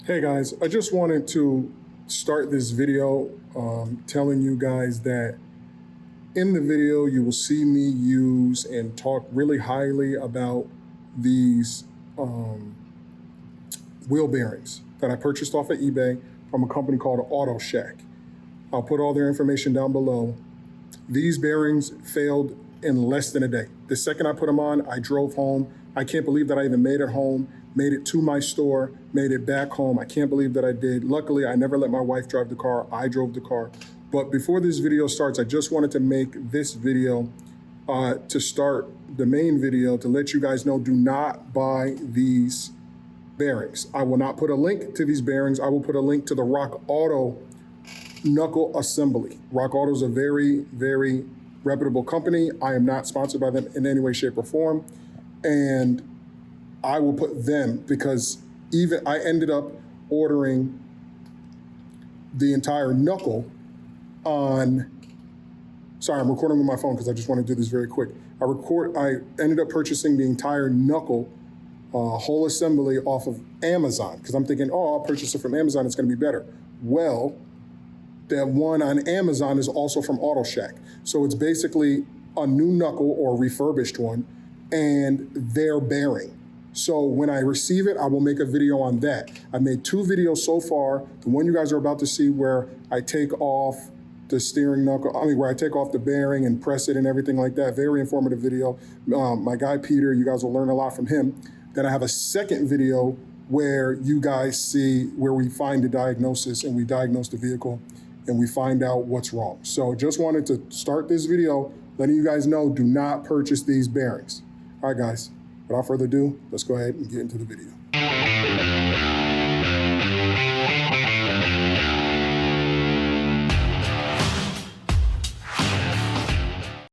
Hey guys, I just wanted to start this video telling you guys that in the video you will see me use and talk really highly about these wheel bearings that I purchased off of eBay from a company called Auto Shack. I'll put all their information down below. These bearings failed in less than a day. The second I put them on, I drove home. I can't believe that I even made it home, made it to my store, made it back home. I can't believe that I did. Luckily, I never let my wife drive the car. I drove the car. But before this video starts, I just wanted to make this video to start the main video to let you guys know, do not buy these bearings. I will not put a link to these bearings. I will put a link to the Rock Auto knuckle assembly. Rock Auto is a very, very reputable company. I am not sponsored by them in any way, shape, or form. And I will put them because even I ended up ordering the entire knuckle on, sorry, I'm recording with my phone because I just want to do this very quick. I ended up purchasing the entire knuckle whole assembly off of Amazon because I'm thinking, oh, I'll purchase it from Amazon, it's going to be better. Well, the one on Amazon is also from Auto Shack. So it's basically a new knuckle or refurbished one and their bearing. So when I receive it, I will make a video on that. I made 2 videos so far. The one you guys are about to see where I take off the steering knuckle, where I take off the bearing and press it and everything like that. Very informative video. My guy, Peter, you guys will learn a lot from him. Then I have a second video where you guys see where we find the diagnosis and we diagnose the vehicle and we find out what's wrong. So just wanted to start this video letting you guys know, do not purchase these bearings. All right, guys, without further ado, let's go ahead and get into the video.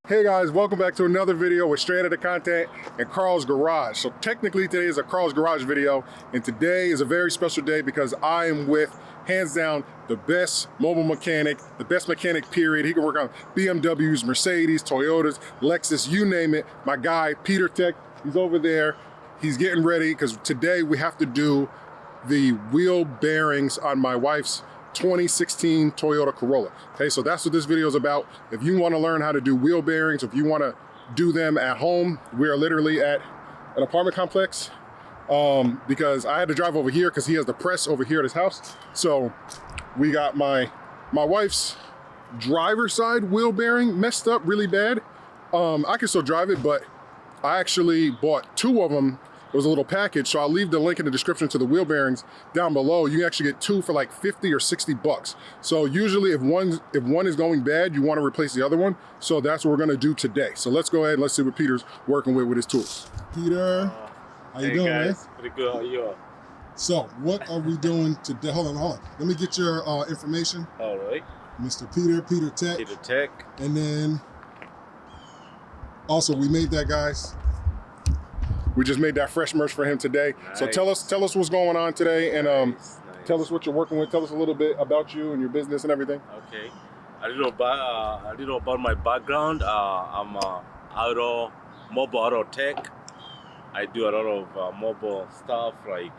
Hey guys, welcome back to another video with Straight Outta Content in Carl's Garage. So technically today is a Carl's Garage video, and today is a very special day because I am with, hands down, the best mobile mechanic, the best mechanic period. He can work on BMWs, Mercedes, Toyotas, Lexus, you name it. My guy, Peter Tech, he's over there. He's getting ready because today we have to do the wheel bearings on my wife's 2016 Toyota Corolla. Okay, so that's what this video is about. If you want to learn how to do wheel bearings, if you want to do them at home, we are literally at an apartment complex because I had to drive over here because he has the press over here at his house. So we got my wife's driver's side wheel bearing messed up really bad. I can still drive it, but I actually bought 2 of them. It was a little package, so I'll leave the link in the description to the wheel bearings down below. You can actually get 2 for like 50 or 60 bucks. So usually if one is going bad, you want to replace the other one. So that's what we're gonna do today. So let's go ahead and let's see what Peter's working with his tools. Peter, how you doing, guys, man? pretty good, how you? So what are we doing today? Hold on. Let me get your information. All right. Mr. Peter Tech. Peter Tech. And then also we made that, guys. We just made that fresh merch for him today. Nice. So tell us what's going on today, and nice. Tell us what you're working with. Tell us a little bit about you and your business and everything. Okay, I don't know about my background. I'm mobile auto tech. I do a lot of mobile stuff, like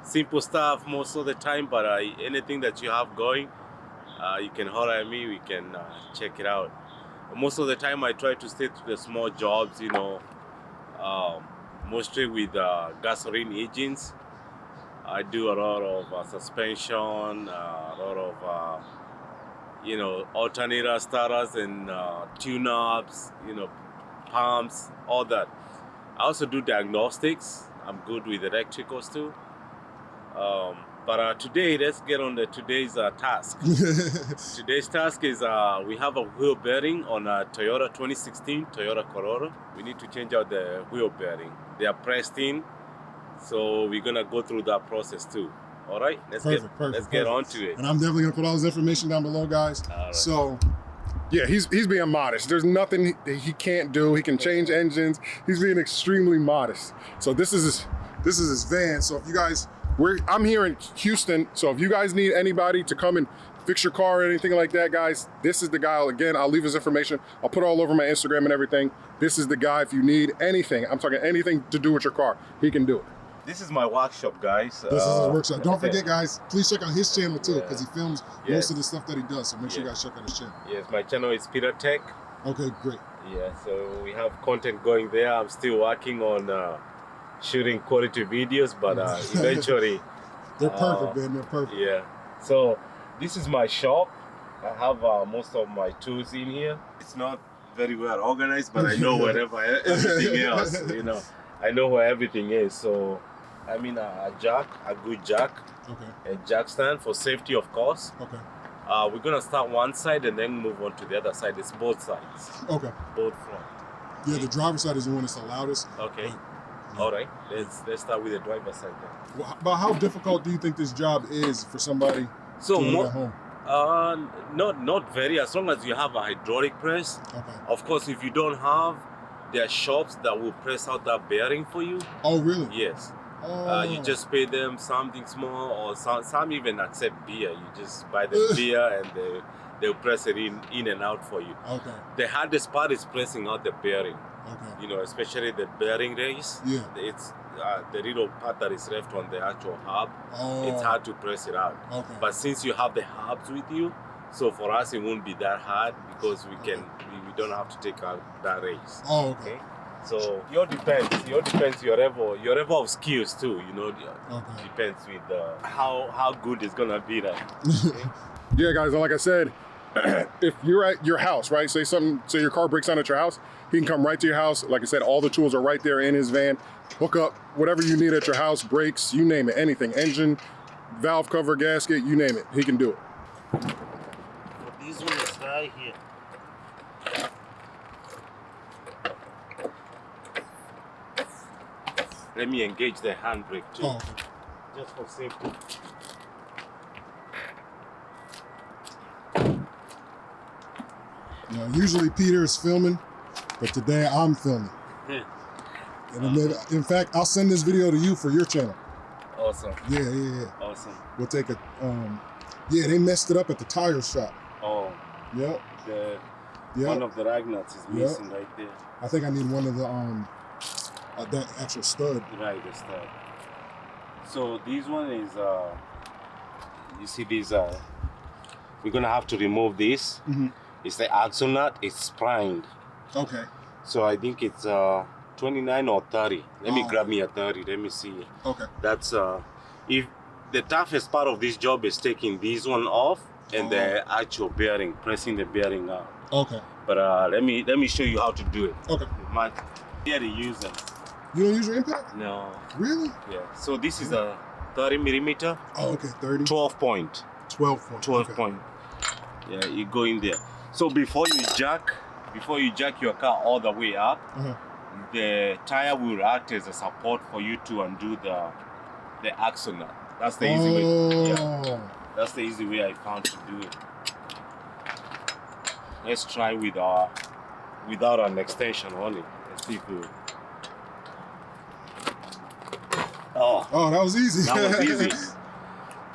simple stuff most of the time. But anything that you have going, you can holler at me. We can check it out. Most of the time, I try to stay to the small jobs, you know. Mostly with gasoline engines. I do a lot of suspension, a lot of alternator starters and tune-ups, pumps, all that. I also do diagnostics. I'm good with electricals too. But today, let's get on today's task. Today's task is we have a wheel bearing on a Toyota 2016 Toyota Corolla. We need to change out the wheel bearing. They are pressed in, so we're gonna go through that process too. All right, let's get on to it. And I'm definitely gonna put all his information down below, guys. Right. So yeah, he's being modest. There's nothing he can't do. He can change engines. He's being extremely modest. So this is his van. So if you guys, I'm here in Houston, so if you guys need anybody to come and fix your car or anything like that, guys, this is the guy. Again, I'll leave his information. I'll put it all over my Instagram and everything. This is the guy if you need anything. I'm talking anything to do with your car. He can do it. This is my workshop, guys. This is his workshop. Don't that's it. forget, guys, please check out his channel too, because he films Yes. most of the stuff that he does. So make sure you guys check out his channel. Yes, my channel is Peter Tech. Okay, great. Yeah, so we have content going there. I'm still working on shooting quality videos, but eventually They're perfect, man. They're perfect. yeah. So this is my shop. I have most of my tools in here. It's not very well organized, but I know wherever everything else, you know, I know where everything is. So I mean a jack, a good jack, Okay. a jack stand for safety, of course. Okay. We're gonna start one side and then move on to the other side. It's both sides, Okay. both front. Yeah, the driver's side is the one that's the loudest. Okay. But, All right. Let's start with the driver's side then. well, but how difficult do you think this job is for somebody So to live at home? not very. As long as you have a hydraulic press. Okay. Of course, if you don't have, there are shops that will press out that bearing for you. Oh, really? Yes. Oh. You just pay them something small, or some even accept beer. You just buy the beer and they'll press it in and out for you. Okay. The hardest part is pressing out the bearing. Okay. You know, especially the bearing race. Yeah. It's the little part that is left on the actual hub. Oh. It's hard to press it out. Okay. But since you have the hubs with you, so for us it won't be that hard because we don't have to take out that race. Oh, okay. Okay. So it depends your level of skills too. You know, Okay. depends with how good it's gonna be. That. Yeah, guys, and like I said, if you're at your house, right? Say your car breaks down at your house, he can come right to your house. Like I said, all the tools are right there in his van. Hook up whatever you need at your house, brakes, you name it, anything, engine, valve cover, gasket, you name it, he can do it. This one is right here. Let me engage the handbrake too, Oh, okay. just for safety. Now, usually Peter is filming, but today I'm filming. Yeah. And then, in fact, I'll send this video to you for your channel. Awesome. Yeah. Awesome. We'll take it. Yeah, they messed it up at the tire shop. Oh, Yep. one of the rag nuts is missing right there. I think I need one of the that actual stud. Right, the stud. So this one is you see these we're gonna have to remove this. Mm-hmm. It's the axle nut. It's sprined. Okay. So I think it's 29 or 30. Let me grab me a 30. Let me see. Okay. That's if the toughest part of this job is taking this one off and the actual bearing, pressing the bearing out. Okay. But let me show you how to do it. Okay. Here to use them. You don't use your impact? No. Really? Yeah. So this is a 30 millimeter. Oh, okay. 30. 12 point. 12 point. 12 okay. point. Yeah, you go in there. So before you jack your car all the way up, the tire will act as a support for you to undo the axle nut. That's the easy way. Yeah. That's the easy way I found to do it. Let's try without an extension on it. Let's see if we. Oh, that was easy. That was easy.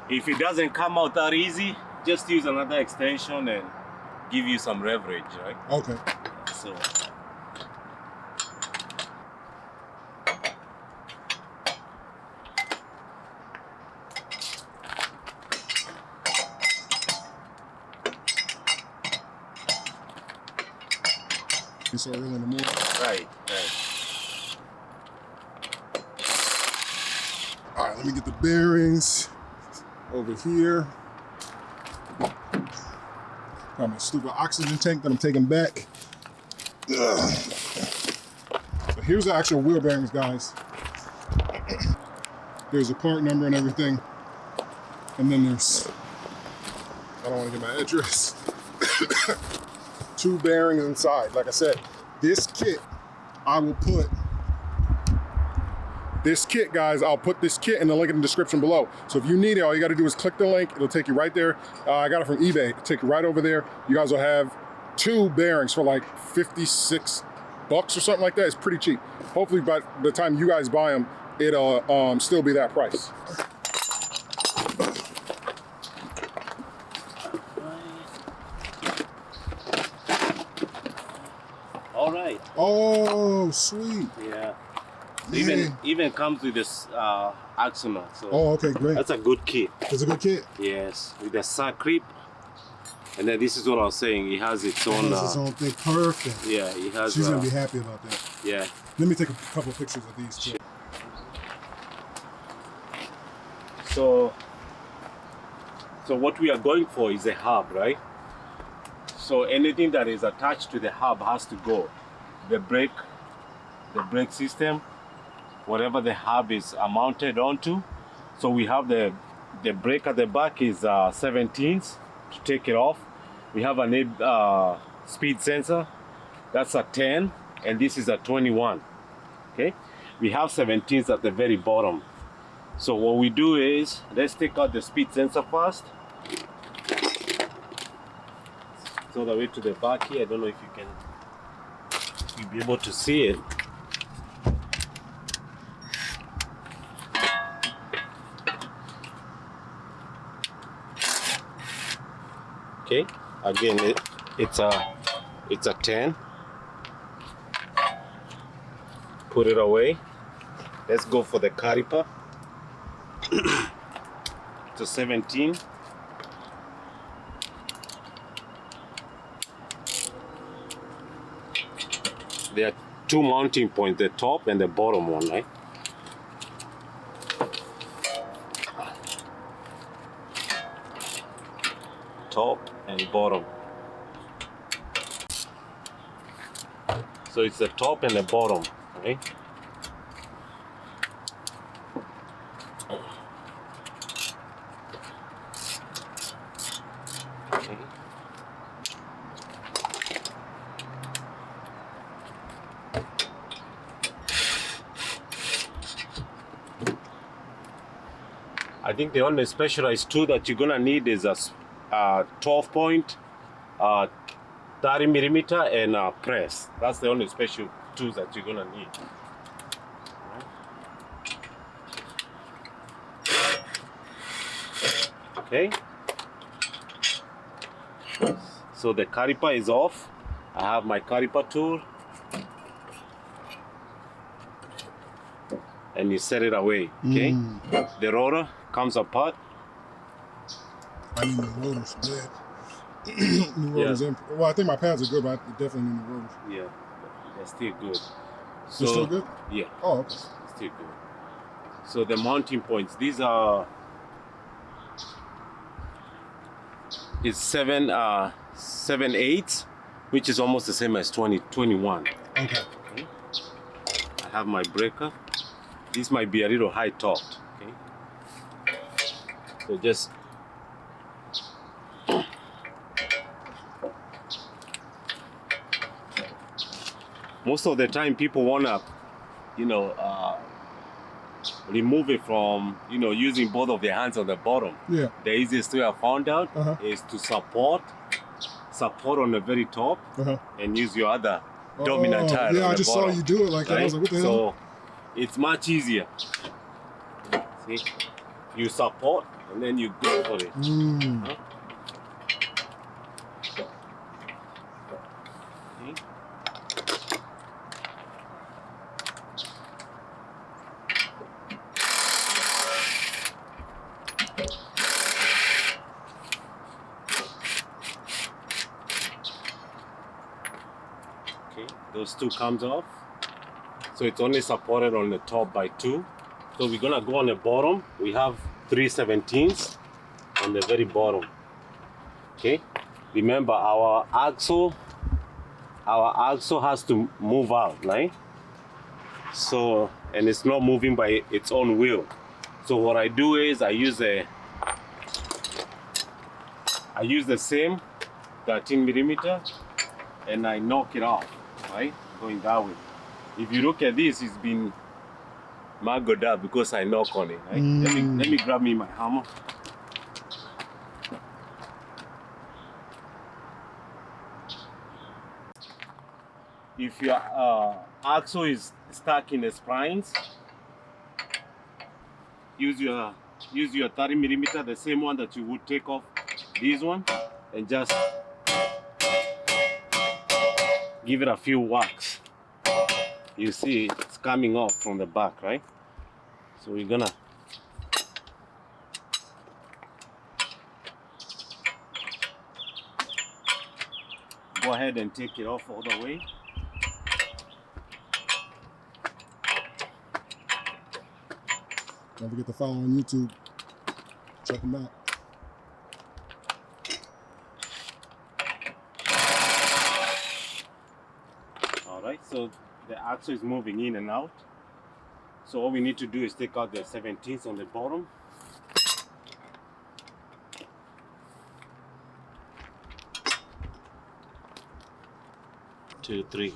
If it doesn't come out that easy, just use another extension and give you some leverage, right? Okay. So. It's so early in the morning. Right. All right, let me get the bearings over here. Got my stupid oxygen tank that I'm taking back. Ugh. So here's the actual wheel bearings, guys. There's a part number and everything. And then there's, I don't want to get my address. 2 bearings inside. Like I said, this kit, guys, I'll put this kit in the link in the description below. So if you need it, all you gotta do is click the link. It'll take you right there. I got it from eBay. It'll take you right over there. You guys will have 2 bearings for like 56 bucks or something like that. It's pretty cheap. Hopefully by the time you guys buy them, it'll still be that price. All right. Oh, sweet. Yeah. Even comes with this axle nut. So Oh, okay, great. that's a good kit. It's a good kit. Yes, with the circlip. And then this is what I was saying. It has its own. It has its own thing. Perfect. Yeah, it has. She's gonna be happy about that. Yeah. Let me take a couple of pictures of these too. So what we are going for is a hub, right? So anything that is attached to the hub has to go. The brake system, whatever the hub is mounted onto. So we have the brake at the back is 17s to take it off. We have an speed sensor, that's a 10, and this is a 21. Okay, we have 17s at the very bottom. So what we do is, let's take out the speed sensor first. So the way to the back here, I don't know if you'll be able to see it. Okay, again, it's a 10. Put it away. Let's go for the caliper. It's a 17. There are two mounting points, the top and the bottom one, right? Top and bottom. So it's the top and the bottom, right? Okay. I think the only specialized tool that you're gonna need is a 12 point, 30 millimeter, and press. That's the only special tools that you're gonna need. Okay. So the caliper is off. I have my caliper tool, and you set it away. Okay. The rotor comes apart. I need new rotors, bad. New rotors. Yeah. Well, I think my pads are good, but I definitely need new rotors. Yeah, they're still good. So, They're still good? Yeah. Oh, okay. Still good. So the mounting points, these are it's 7/8, which is almost the same as 21. Okay. I have my breaker. This might be a little high torqued. Okay. So just most of the time people wanna, remove it from, using both of their hands on the bottom. Yeah. The easiest way I found out is to support on the very top and use your other dominant hand. Yeah, on I the just bottom, saw you do it like that. I was like, what the hell? So it's much easier. See, you support and then you go for it. Huh? See? Okay, those two comes off. So it's only supported on the top by 2. So we're gonna go on the bottom. We have 3/17s on the very bottom. Okay. Remember our axle has to move out, right? So, and it's not moving by its own will. So what I do is I use the same 13 millimeter and I knock it off, right? Going that way. If you look at this, it's been maggoed up because I knock on it, right? Let me grab me my hammer. If your axle is stuck in the springs, use your 30 millimeter, the same one that you would take off this one, and just give it a few whacks. you see it's coming off from the back, right? So we're gonna go ahead and take it off all the way. Don't forget to follow on YouTube. Check them out. Alright, so the axle is moving in and out. So all we need to do is take out the 17s on the bottom. Two, three.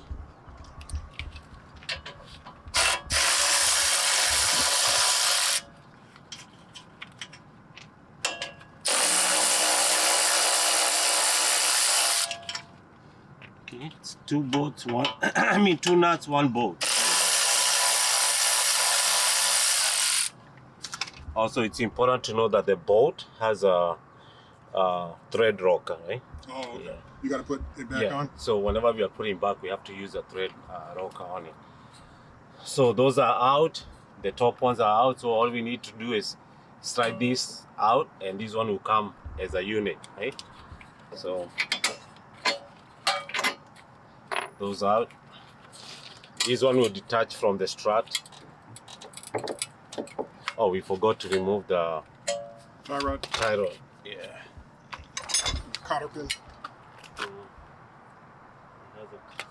Okay, it's 2 bolts, one I mean 2 nuts, 1 bolt. Also, it's important to know that the bolt has a thread rocker, right? Oh, okay. Yeah. You got to put it back on? So whenever we are putting back, we have to use a thread rocker on it. So those are out, the top ones are out, so all we need to do is slide this out and this one will come as a unit, right? So those out. This one will detach from the strut. Oh, we forgot to remove the Tie rod. tie rod. Yeah. Cotter pin.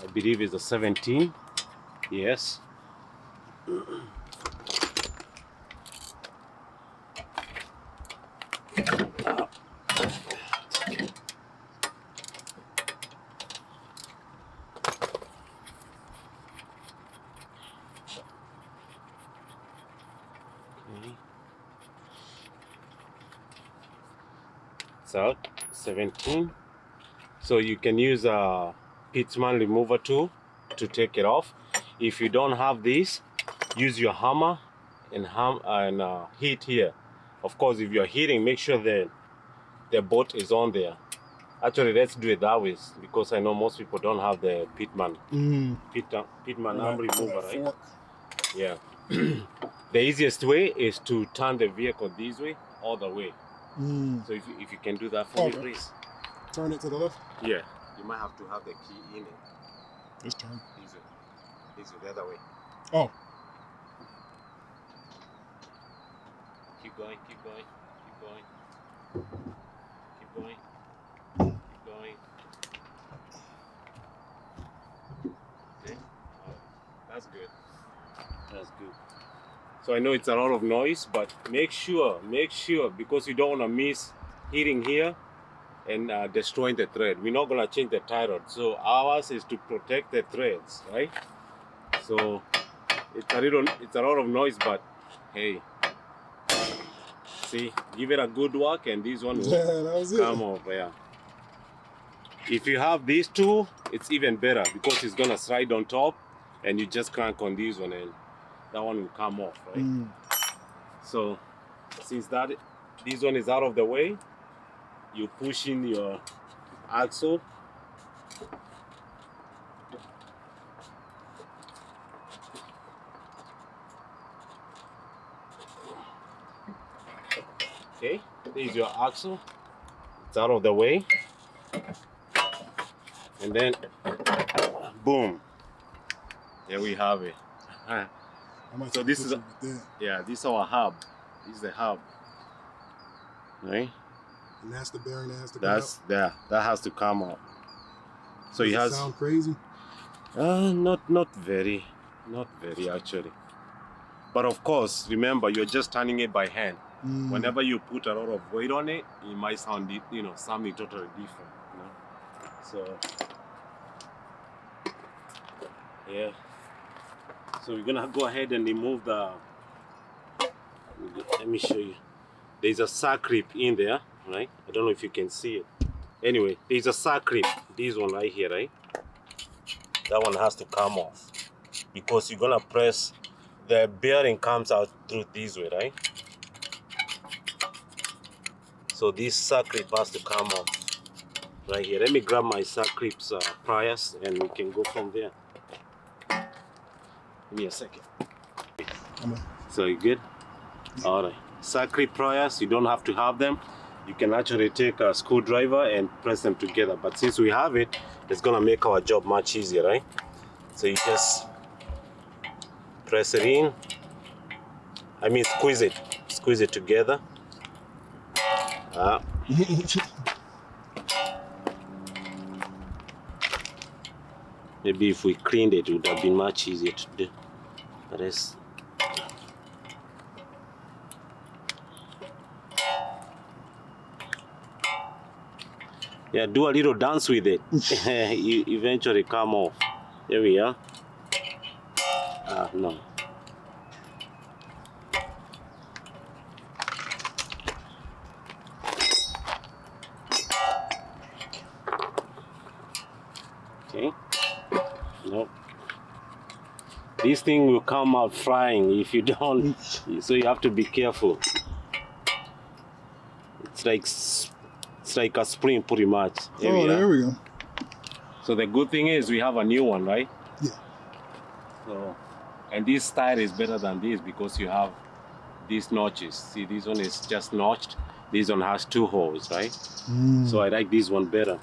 I believe it's a 17. Yes. It's out, 17. So you can use a Pitman remover tool to take it off. If you don't have this, use your hammer and hit here. Of course, if you're hitting, make sure that the bolt is on there. Actually, let's do it that way because I know most people don't have the Pitman. Pitman arm remover, right? Fork. Yeah. The easiest way is to turn the vehicle this way, all the way. So if you can do that for me, please. Turn it to the left? Yeah. You might have to have the key in it. Just turn. Easy. Easy, the other way. Oh. Keep going, keep going, keep going. Keep going. Keep going. Okay. That's good. That's good. So I know it's a lot of noise, but make sure, because you don't want to miss hitting here and destroying the thread. We're not gonna change the tie rod. So ours is to protect the threads, right? So it's a lot of noise, but hey, see, give it a good work, and this one will come off. Yeah. If you have these two, it's even better because it's gonna slide on top, and you just crank on this one, and that one will come off, right? So since this one is out of the way, you push in your axle. Okay, there's your axle. It's out of the way. And then, boom. There we have it. So this is this is our hub. This is the hub. Right? And that's the bearing that has to come out? That has to come out. So Does it has sound crazy? Not very actually. But of course, remember, you're just turning it by hand. Whenever you put a lot of weight on it, it might sound, something totally different. So yeah. So we're gonna go ahead and remove the. Let me show you. There's a circlip in there, right? I don't know if you can see it. Anyway, there's a circlip. This one right here, right? That one has to come off because you're gonna press. The bearing comes out through this way, right? So this circlip has to come off right here. Let me grab my circlips pliers and we can go from there. Give me a second. I'm So you good? All right. Circlip pliers, you don't have to have them. You can actually take a screwdriver and press them together. But since we have it, it's gonna make our job much easier, right? So you just press it in. I mean, squeeze it together. Maybe if we cleaned it, it would have been much easier to do. But it's yeah, do a little dance with it. You eventually come off. There we are. No. Okay. Nope. This thing will come out flying if you don't. So you have to be careful. It's like a spring, pretty much. there we go. So the good thing is we have a new one, right? Yeah. So, and this style is better than this because you have these notches. See, this one is just notched. This one has 2 holes, right? So I like this one better.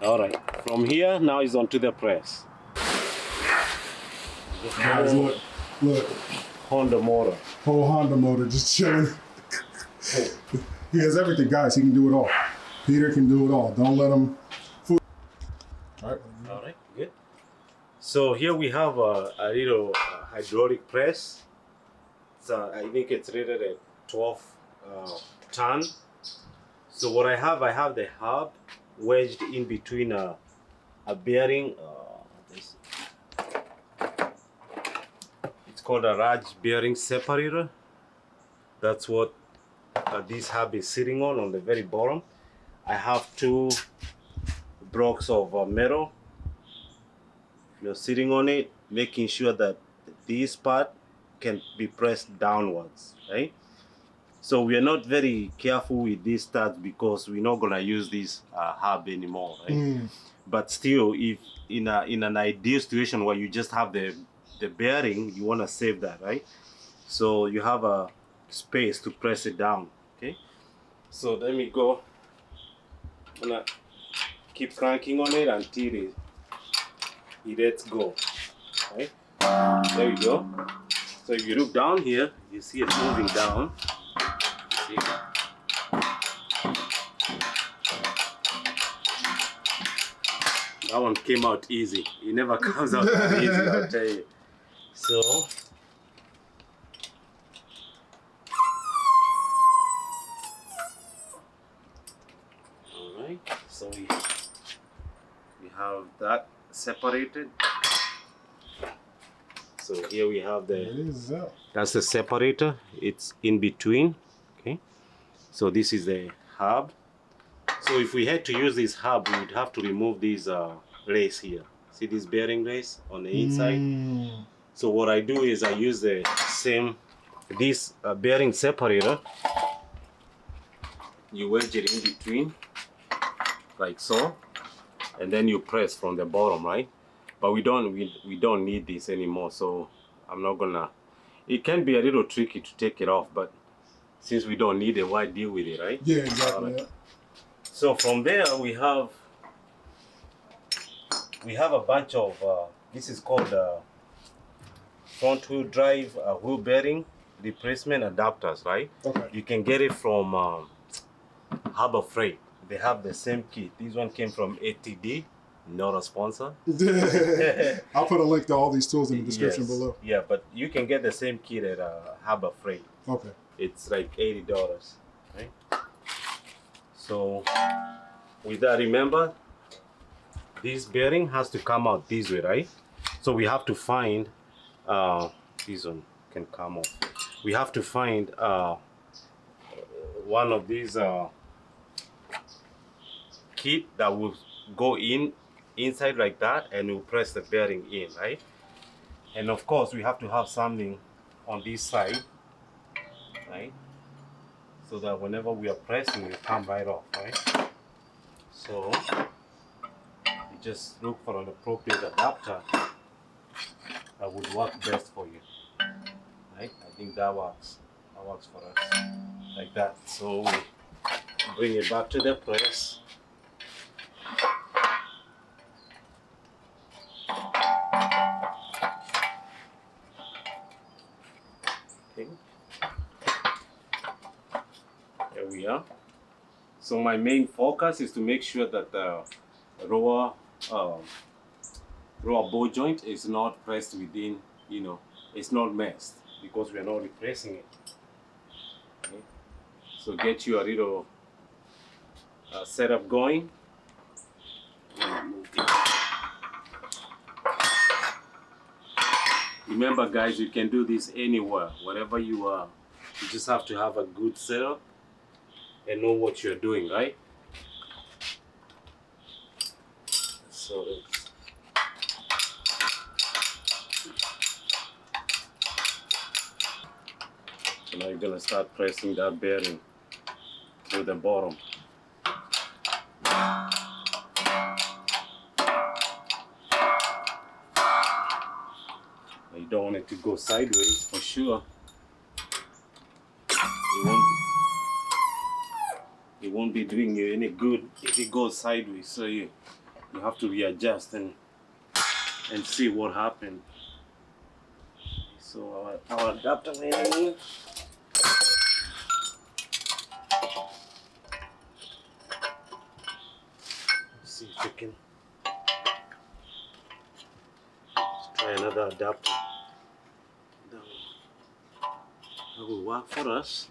All right. From here, now is onto the press. Guys, look. Honda motor. Whole Honda motor just chilling. He has everything, guys. He can do it all. Peter can do it all. Don't let him fool. All right, good. So here we have a little hydraulic press. So I think it's rated at 12 ton. So what I have the hub wedged in between a bearing. It's called a Raj bearing separator. That's what this hub is sitting on the very bottom. I have 2 blocks of metal, sitting on it, making sure that this part can be pressed downwards, right? So we are not very careful with these studs because we're not gonna use this hub anymore, right? But still, if in an ideal situation where you just have the bearing, you wanna save that, right? So you have a space to press it down. Okay, so let me go. I'm gonna keep cranking on it until it lets go. Right, there we go. So if you look down here, you see it moving down. See? That one came out easy. It never comes out that easy, I'll tell you. So so we have that separated. So here we have that's the separator. It's in between. Okay, so this is the hub. So if we had to use this hub, we would have to remove this lace here. See this bearing lace on the inside? So what I do is I use this bearing separator. You wedge it in between, like so, and then you press from the bottom, right? But we don't need this anymore, so I'm not gonna. It can be a little tricky to take it off, but since we don't need it, why deal with it, right? Yeah, exactly. Right. So from there we have a bunch of this is called front wheel drive wheel bearing replacement adapters, right? Okay. You can get it from Harbor Freight. They have the same kit. This one came from ATD, not a sponsor. I'll put a link to all these tools in the description below. Yeah, but you can get the same kit at Harbor Freight. Okay. It's like $80, right? So with that, remember, this bearing has to come out this way, right? So we have to find, this one can come off. We have to find one of these kit that will go inside like that, and we'll press the bearing in, right? And of course we have to have something on this side, right? So that whenever we are pressing, it will come right off, right? So you just look for an appropriate adapter that would work best for you, right? I think that works. That works for us, like that. So we bring it back to the press. Okay. There we are. So my main focus is to make sure that the rower ball joint is not pressed within, it's not messed, because we are not repressing it. Okay. So get your little setup going. Remember guys, you can do this anywhere, wherever you are. You just have to have a good setup and know what you're doing, right? So now you're gonna start pressing that bearing to the bottom. You don't want it to go sideways for sure. It won't be doing you any good if it goes sideways. So you have to readjust and see what happened. So our adapter went in. Let's see if we can try another adapter. That will work for us.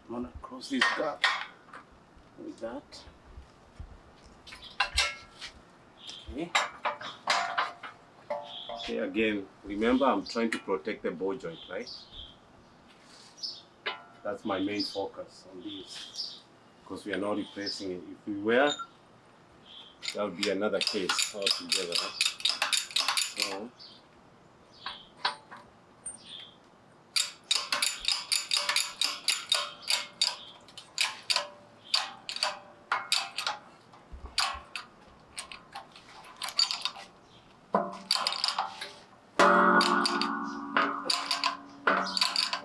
I'm gonna cross this gap with that. Okay. Okay, again, remember I'm trying to protect the ball joint, right? That's my main focus on this, because we are not replacing it. If we were, that would be another case altogether, right? So,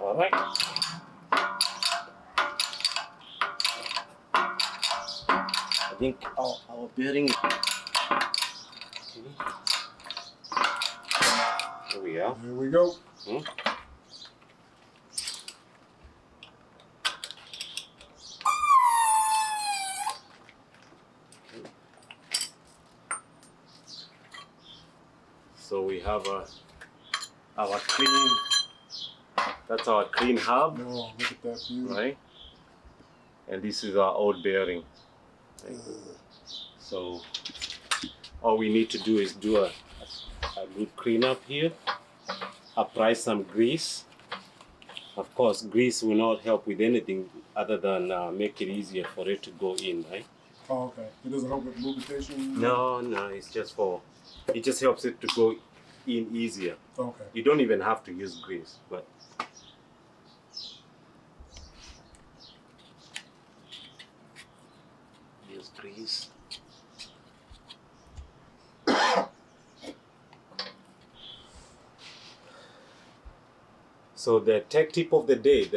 all right. I think our bearing. Okay. Here we are. Here we go. So we have our clean. That's our clean hub. Oh, look at that view. Right? And this is our old bearing. Right? So all we need to do is do a good cleanup here. Apply some grease. Of course, grease will not help with anything other than make it easier for it to go in, right? Oh, okay. It doesn't help with lubrication? No, it's just it just helps it to go in easier. Okay. You don't even have to use grease, but use grease. So the tech tip of the day,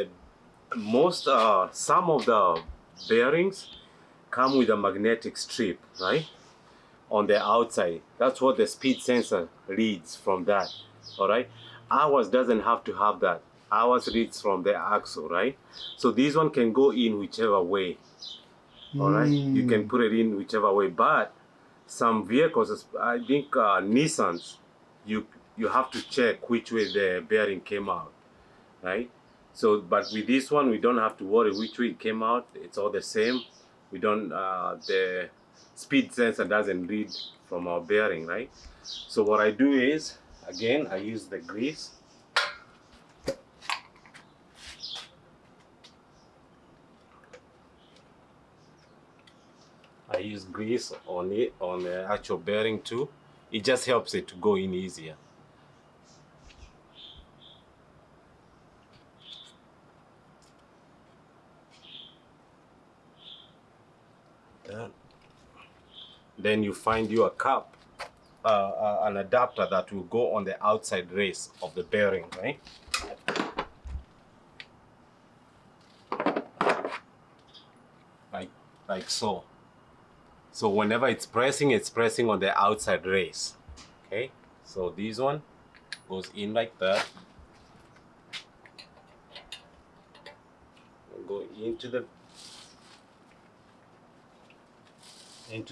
some of the bearings come with a magnetic strip, right? On the outside. That's what the speed sensor reads from that, all right? Ours doesn't have to have that. Ours reads from the axle, right? So this one can go in whichever way, all right? You can put it in whichever way, but some vehicles, I think Nissans, you have to check which way the bearing came out, right? So, but with this one, we don't have to worry which way it came out. It's all the same. We don't, the speed sensor doesn't read from our bearing, right? So what I do is, again, I use the grease. I use grease on it, on the actual bearing too. It just helps it to go in easier. That. then you find you a cap, an adapter that will go on the outside race of the bearing, right? Like so. So whenever it's pressing on the outside race. Okay, so this one goes in like that. Go into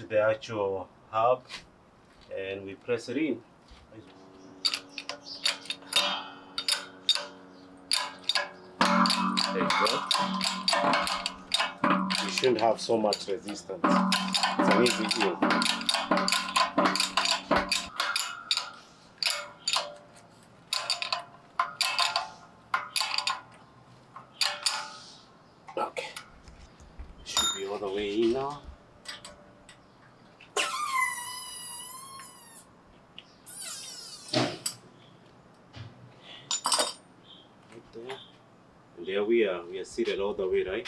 the actual hub, and we press it in. There you go. You shouldn't have so much resistance. It's an easy in. Okay, should be all the way in now. And there we are seated all the way, right?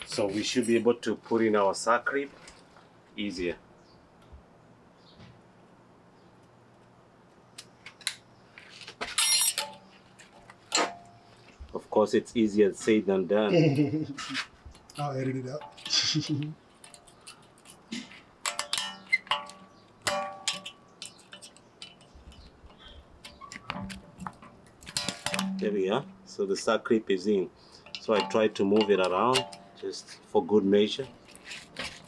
So we should be able to put in our circlip easier. Of course, it's easier said than done. I'll edit it out. There we are. So the circlip is in. So I tried to move it around just for good measure.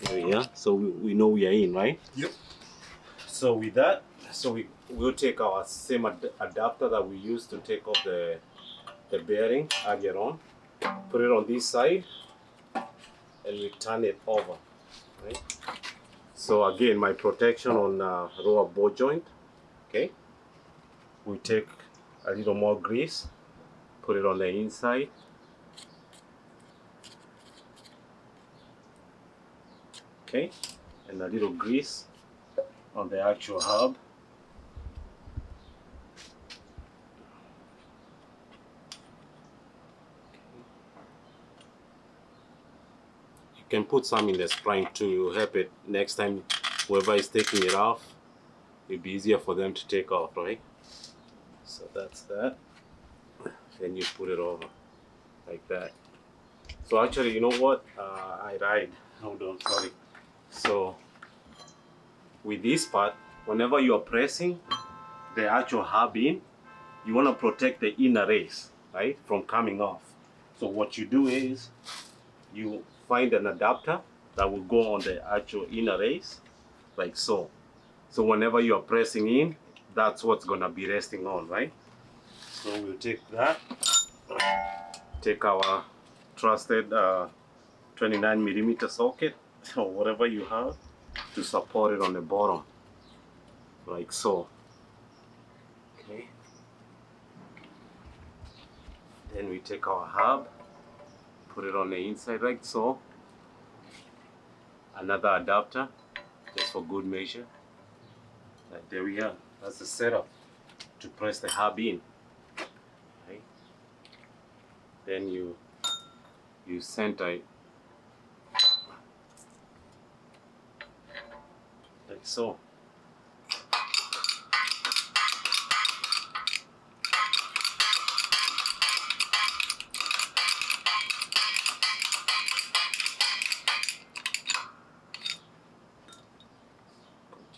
There we are. So we know we are in, right? Yep. So with that, we'll take our same adapter that we used to take off the bearing earlier on, put it on this side, and we turn it over, right? So again, my protection on rower ball joint. Okay. We take a little more grease, put it on the inside. Okay, and a little grease on the actual hub. You can put some in the spring to help it next time whoever is taking it off, it'll be easier for them to take off, right? So that's that. Then you put it over like that. So actually, you know what? I lied. Hold on, sorry. So with this part, whenever you are pressing the actual hub in, you want to protect the inner race, right, from coming off. So what you do is you find an adapter that will go on the actual inner race, like so. So whenever you are pressing in, that's what's gonna be resting on, right? So we'll take that, take our trusted 29mm socket or whatever you have to support it on the bottom, like so. Okay. Then we take our hub, put it on the inside like so. Another adapter, just for good measure. Like there we are. That's the setup to press the hub in. Okay. Then you center it like so.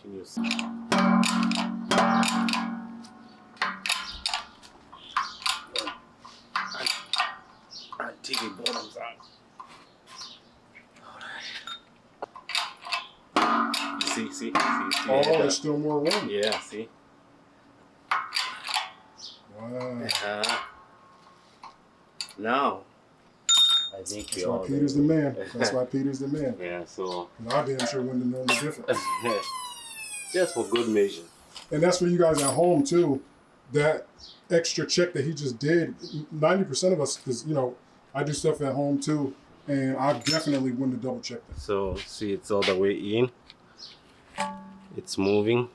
Continuous. Take the bottoms out. Alright. See. Oh, there's still more room. Yeah, see. Wow. Now, I think That's why Peter's the man. That's why Peter's the man. Yeah, so. I damn sure wouldn't have known the difference. Just for good measure. And that's for you guys at home too. That extra check that he just did, 90% of us, because I do stuff at home too, and I definitely wouldn't have double checked it. So see, it's all the way in. It's moving.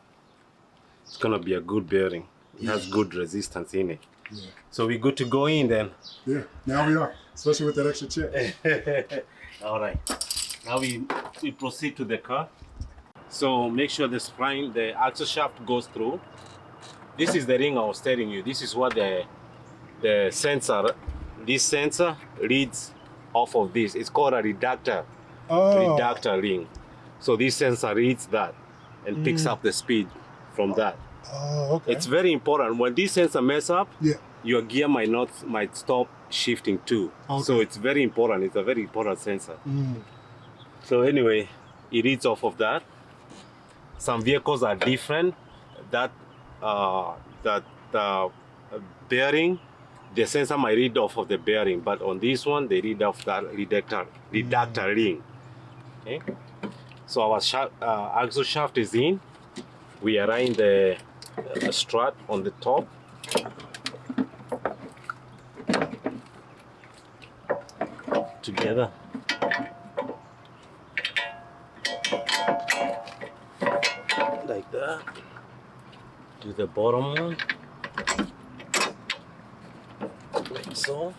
It's gonna be a good bearing. It has good resistance in it. Yeah. So we're good to go in then. Yeah, now we are, especially with that extra check. All right. Now we proceed to the car. So make sure the spline, the axle shaft goes through. This is the ring I was telling you. This is what the sensor, this sensor reads off of this. It's called a reductor, reductor ring. So this sensor reads that and picks up the speed from that. Oh, okay. It's very important. When this sensor mess up, yeah, your gear might stop shifting too. Okay. So it's very important. It's a very important sensor. So anyway, it reads off of that. Some vehicles are different. That bearing, the sensor might read off of the bearing, but on this one they read off that reductor ring. Okay. So our axle shaft is in. We align the strut on the top. Together. Like that. Do the bottom one. Like so.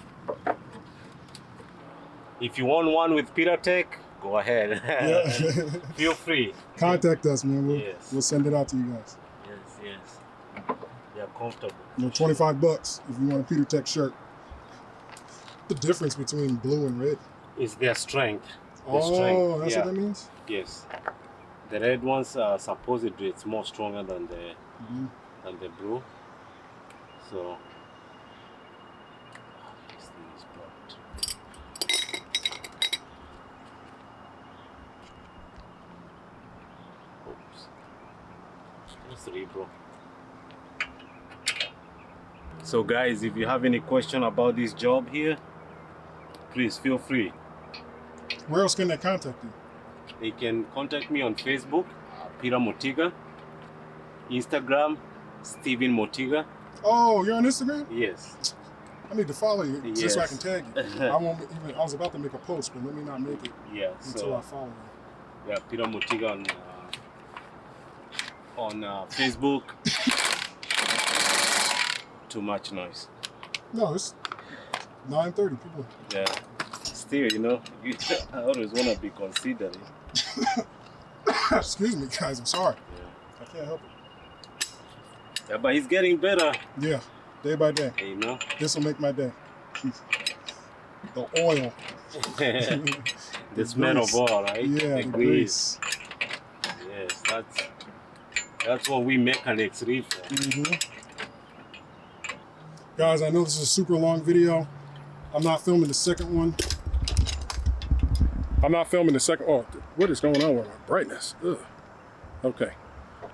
If you want one with Peter Tech, go ahead. Yeah. Feel free. Contact us, man. Yes. We'll send it out to you guys. Yes. They're comfortable. $25 if you want a Peter Tech shirt. The difference between blue and red is their strength. That's what that means? Yes. The red ones are supposedly it's more stronger than the blue. So this thing is blocked. Oops. Just bro. So guys, if you have any question about this job here, please feel free. Where else can they contact you? They can contact me on Facebook, Peter Motiga, Instagram, Steven Motiga. Oh, you're on Instagram? Yes. I need to follow you just so I can tag you. I was about to make a post, but let me not make it until I follow you. Yeah, Peter Motiga on Facebook. Too much noise. No, it's 9:30. People. Yeah. Still, I always want to be considerate. Excuse me, guys. I'm sorry. Yeah. I can't help it. Yeah, but he's getting better. Yeah, day by day. This will make my day. The oil. The smell of oil, right? Yeah, the grease. Yes, that's what we mechanics read for. Guys, I know this is a super long video. I'm not filming the second one. Oh, what is going on with my brightness? Ugh. Okay.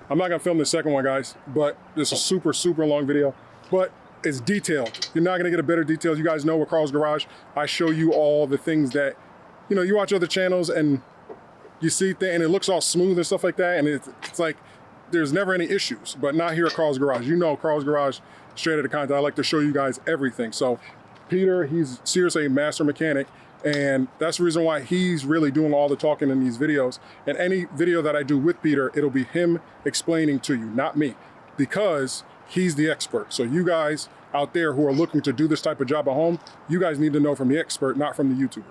I'm not gonna film the second one, guys, but this is a super, super long video, but it's detailed. You're not gonna get a better details. You guys know with Carl's Garage, I show you all the things that, you watch other channels and you see things and it looks all smooth and stuff like that. And it's like, there's never any issues, but not here at Carl's Garage. Carl's Garage, straight out of content. I like to show you guys everything. So Peter, he's seriously a master mechanic. And that's the reason why he's really doing all the talking in these videos. And any video that I do with Peter, it'll be him explaining to you, not me, because he's the expert. So you guys out there who are looking to do this type of job at home, you guys need to know from the expert, not from the YouTuber.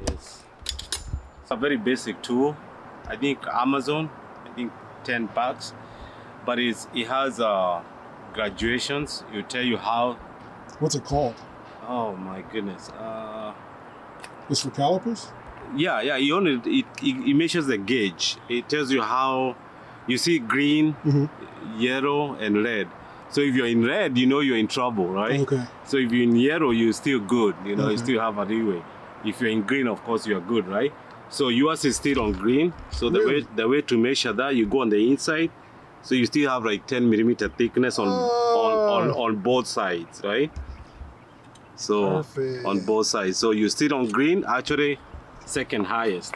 Yes. It's a very basic tool. I think Amazon, $10, but it has graduations. It tell you how. What's it called? Oh my goodness. It's for calipers? Yeah. It measures the gauge. It tells you how. You see green, yellow, and red. So if you're in red, you're in trouble, right? Okay. So if you're in yellow, you're still good. You still have a leeway. If you're in green, of course, you're good, right? So yours is still on green. So the way to measure that, you go on the inside. So you still have like 10 millimeter thickness on both sides, right? So perfect. On both sides. So you're still on green, actually second highest.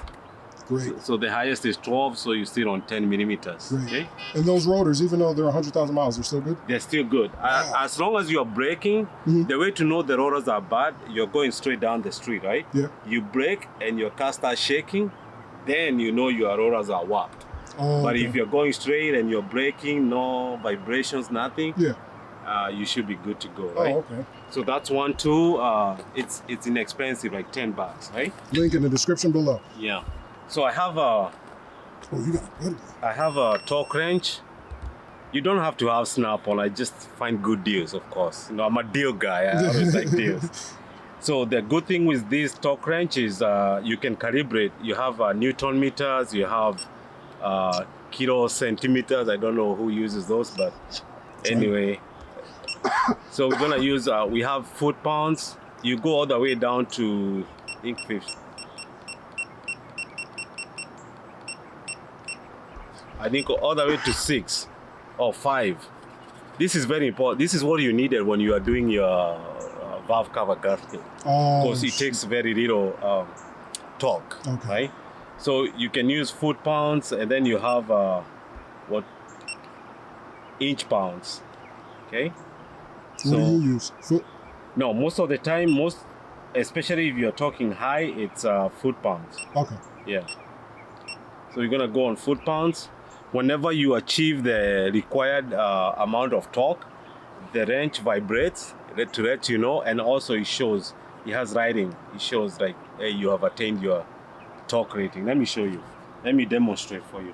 Great. So the highest is 12, so you're still on 10 millimeters. Great. Okay? And those rotors, even though they're 100,000 miles, they're still good? They're still good. As long as you're braking, the way to know the rotors are bad, you're going straight down the street, right? Yeah. You brake and your car starts shaking, then you know your rotors are warped. Oh, but okay. if you're going straight and you're braking, no vibrations, nothing, you should be good to go, right? Oh, okay. So that's one tool. It's inexpensive, like $10, right? Link in the description below. Yeah. So I have a Oh, you got a good one. I have a torque wrench. You don't have to have Snap-on. I just find good deals, of course. You know, I'm a deal guy. I always like deals. So the good thing with this torque wrench is you can calibrate. You have Newton meters. You have kilo centimeters. I don't know who uses those, but anyway. So we're gonna use. We have foot pounds. You go all the way down to, I think, 50. I think all the way to 6 or 5. This is very important. This is what you needed when you are doing your valve cover gasket, because it takes very little torque, Okay. right? So you can use foot pounds, and then you have what, inch pounds, okay? What do you use? Foot? No, most of the time, especially if you're talking high, it's foot pounds. Okay. Yeah. So you're gonna go on foot pounds. Whenever you achieve the required amount of torque, the wrench vibrates to let you know, and also it shows, it has writing. It shows like, hey, you have attained your torque rating. Let me show you. Let me demonstrate for you.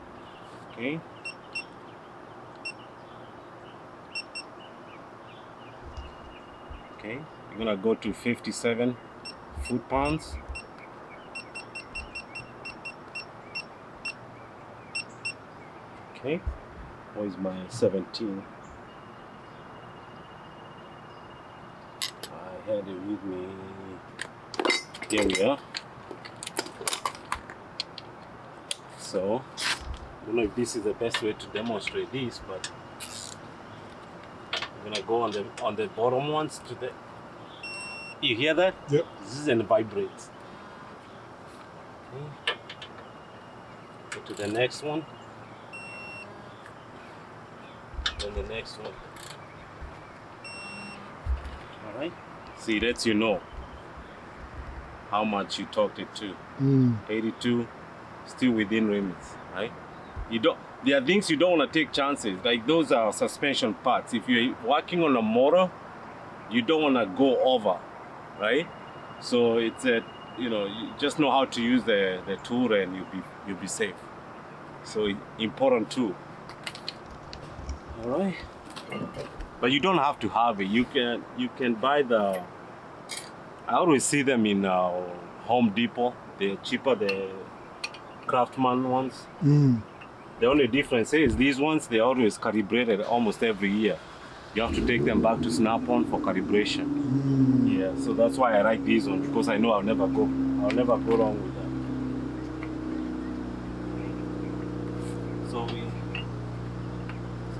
Okay. Okay. You're gonna go to 57 foot pounds. Okay, where's my 17? I had it with me. Here we are. So, I don't know if this is the best way to demonstrate this, but I'm gonna go on the bottom ones to the. You hear that? Yep. This is and vibrates. Okay. Go to the next one. Then the next one. All right. See, it lets you know how much you torqued it to. 82, still within limits, right? You don't. There are things you don't want to take chances. Like those are suspension parts. If you're working on a motor, you don't want to go over, right? So it's a, you just know how to use the tool, and you'll be safe. So important too. All right, but you don't have to have it. You can buy the. I always see them in Home Depot. They're cheaper, the Craftsman ones. The only difference is these ones, they're always calibrated almost every year. You have to take them back to Snap-on for calibration. Yeah, so that's why I like these ones, because I know I'll never go wrong with them. So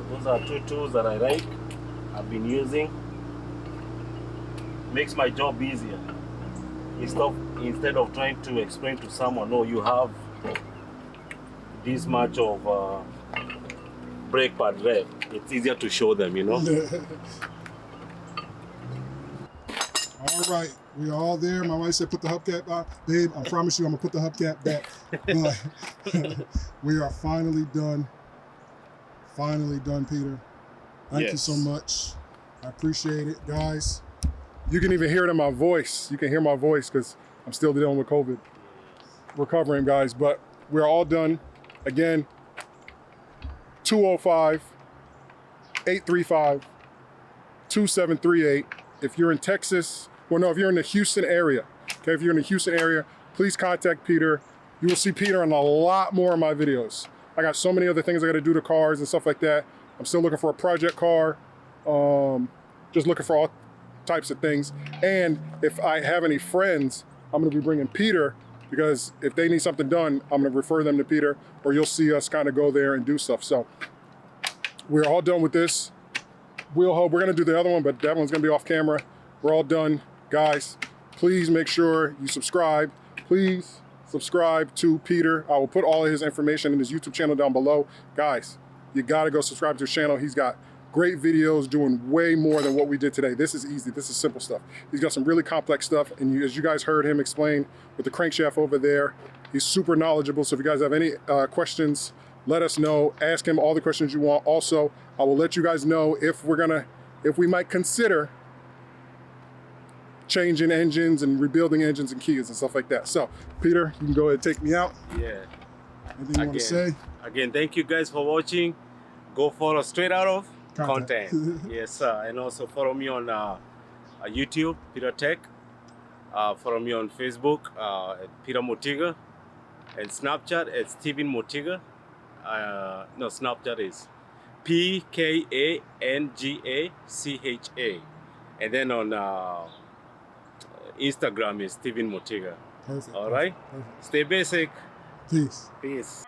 those are two tools that I like. I've been using. Makes my job easier. Instead of trying to explain to someone, no, you have this much of brake pad left. It's easier to show them, All right, we are all there. My wife said put the hubcap on. Babe, I promise you I'm gonna put the hubcap back. But we are finally done. Finally done, Peter. Thank you so much. I appreciate it, guys. You can even hear it in my voice. You can hear my voice because I'm still dealing with COVID. Recovering, guys, but we're all done. Again, 205-835-2738. If you're in Texas, well, no, if you're in the Houston area, okay, if you're in the Houston area, please contact Peter. You will see Peter in a lot more of my videos. I got so many other things I got to do to cars and stuff like that. I'm still looking for a project car, just looking for all types of things. And if I have any friends, I'm going to be bringing Peter, because if they need something done, I'm going to refer them to Peter, or you'll see us kind of go there and do stuff. So we're all done with this. We're going to do the other one, but that one's going to be off camera. We're all done. Guys, please make sure you subscribe. Please subscribe to Peter. I will put all of his information in his YouTube channel down below. Guys, you got to go subscribe to his channel. He's got great videos doing way more than what we did today. This is easy. This is simple stuff. He's got some really complex stuff. And as you guys heard him explain with the crankshaft over there, he's super knowledgeable. So if you guys have any questions, let us know. Ask him all the questions you want. Also, I will let you guys know if we might consider changing engines and rebuilding engines and Kias and stuff like that. So, Peter, you can go ahead and take me out. Yeah. Anything you want to say? Again, thank you guys for watching. Go follow Straight Out of Content. Yes, sir. And also follow me on YouTube, Peter Tech. Follow me on Facebook, at Peter Motiga. And Snapchat at Steven Motiga. No, Snapchat is PKANGACHA. And then on Instagram is Steven Motiga. Perfect. All right? Perfect. Stay basic. Peace. Peace.